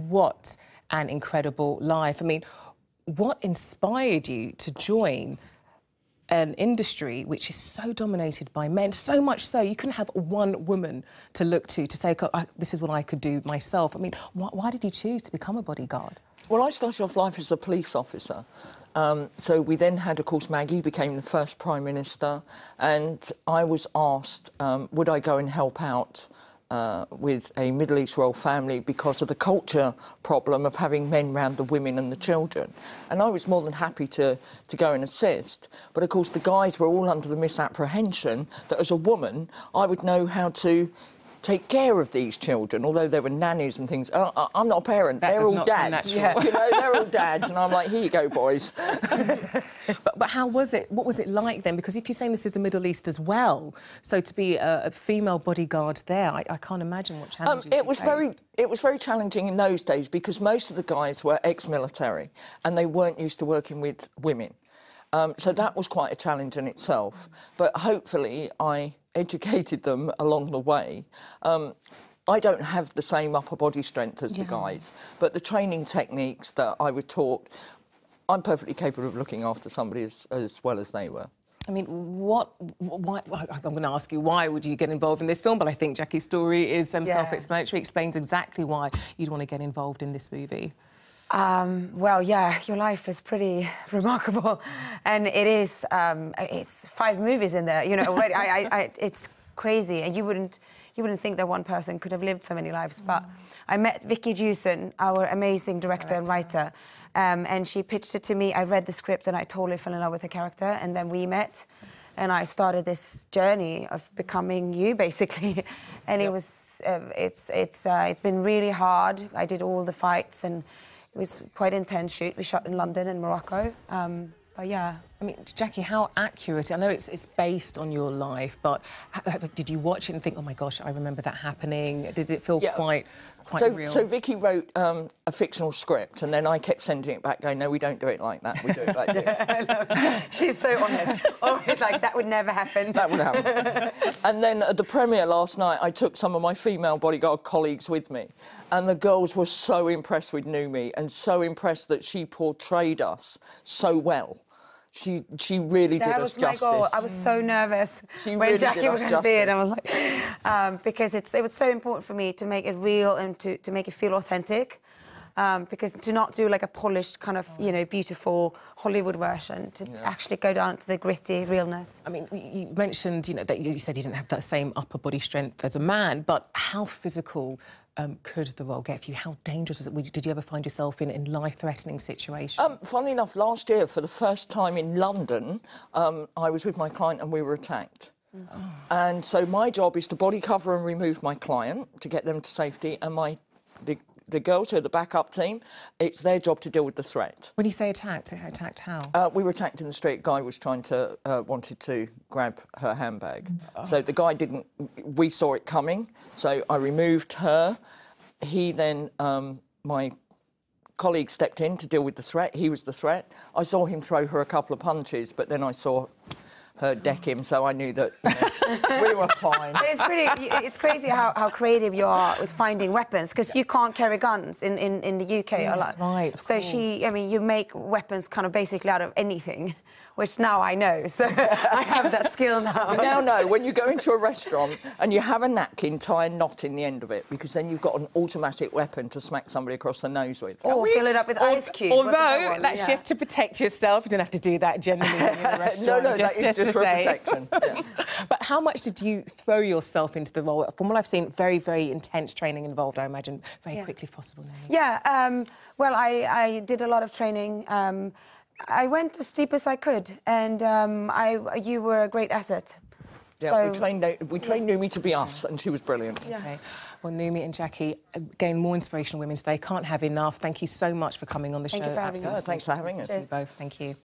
what an incredible life. I mean, what inspired you to join an industry which is so dominated by men, so much so you couldn't have one woman to look to say, this is what I could do myself? I mean, why did you choose to become a bodyguard? Well, I started off life as a police officer. So we then had, of course, Maggie became the first Prime Minister, and I was asked, would I go and help out with a Middle East royal family because of the culture problem of having men round the women and the children. And I was more than happy to go and assist. But, of course, the guys were all under the misapprehension that as a woman I would know how to take care of these children, although there were nannies and things. I'm not a parent, they're all dads. Yeah. You know, they're all dads, and I'm like, here you go, boys. But how was it? What was it like then? Because if you're saying this is the Middle East as well, so to be a female bodyguard there, I can't imagine what challenges it was very challenging in those days because most of the guys were ex-military and they weren't used to working with women. So that was quite a challenge in itself. But hopefully I educated them along the way. I don't have the same upper body strength as the guys, but the training techniques that I was taught, I'm perfectly capable of looking after somebody as well as they were. I mean, why, I'm going to ask you, why would you get involved in this film? But I think Jacquie's story is self-explanatory, explains exactly why you'd want to get involved in this movie. Well, yeah, your life is pretty remarkable, and it is. It's 5 movies in there, you know. Already, it's crazy, and you wouldn't think that one person could have lived so many lives. But I met Vicky Jewson, our amazing director and writer, and she pitched it to me. I read the script, and I totally fell in love with the character, and then we met, and I started this journey of becoming you, basically. And it was, it's been really hard. I did all the fights and. It was quite an intense shoot. We shot in London and Morocco, but yeah. I mean, Jacquie, how accurate? I know it's based on your life, but did you watch it and think, oh my gosh, I remember that happening? Did it feel quite real? So Vicky wrote a fictional script, and then I kept sending it back, going, no, we don't do it like that. We do it like this. I love She's so honest. Always like, that would never happen. That would happen. And then at the premiere last night, I took some of my female bodyguard colleagues with me, and the girls were so impressed with Noomi and so impressed that she portrayed us so well. She really did us justice. That was my goal. I was so nervous when Jacquie was going to see it. I was like, because it was so important for me to make it real and to make it feel authentic. Because to not do like a polished kind of, you know, beautiful Hollywood version, to actually go down to the gritty realness. I mean, you mentioned, you know, that you said you didn't have that same upper body strength as a man, but how physical could the role get for you? How dangerous was it? Did you ever find yourself in life-threatening situations? Funnily enough, last year, for the first time in London, I was with my client and we were attacked. And so my job is to body cover and remove my client to get them to safety, and the girls who are the backup team, it's their job to deal with the threat. When you say attacked how? We were attacked in the street. A guy was wanted to grab her handbag. So the guy didn't... We saw it coming, so I removed her. He then... my colleague stepped in to deal with the threat. He was the threat. I saw him throw her a couple of punches, but then I saw her deck him, so I knew that we were fine. But it's crazy how creative you are with finding weapons, because you can't carry guns in the UK a lot. Right, so I mean, you make weapons kind of basically out of anything, which now I know, so I have that skill now. So now know, when you go into a restaurant and you have a napkin, tie a knot in the end of it, because then you've got an automatic weapon to smack somebody across the nose with. Or fill it up with ice cubes. Although, that's just to protect yourself. You don't have to do that generally in a restaurant. No, that is just for protection. But how much did you throw yourself into the role? From what I've seen, very, very intense training involved, I imagine, very quickly possible now. Yeah, well, I did a lot of training. I went as steep as I could, and you were a great asset. Yeah, so, we trained Noomi to be us, and she was brilliant. Yeah. Okay. Well, Noomi and Jacquie, again, more inspirational women today. Can't have enough. Thank you so much for coming on the show. Thank you for having us. Thanks for having us. You both. Thank you.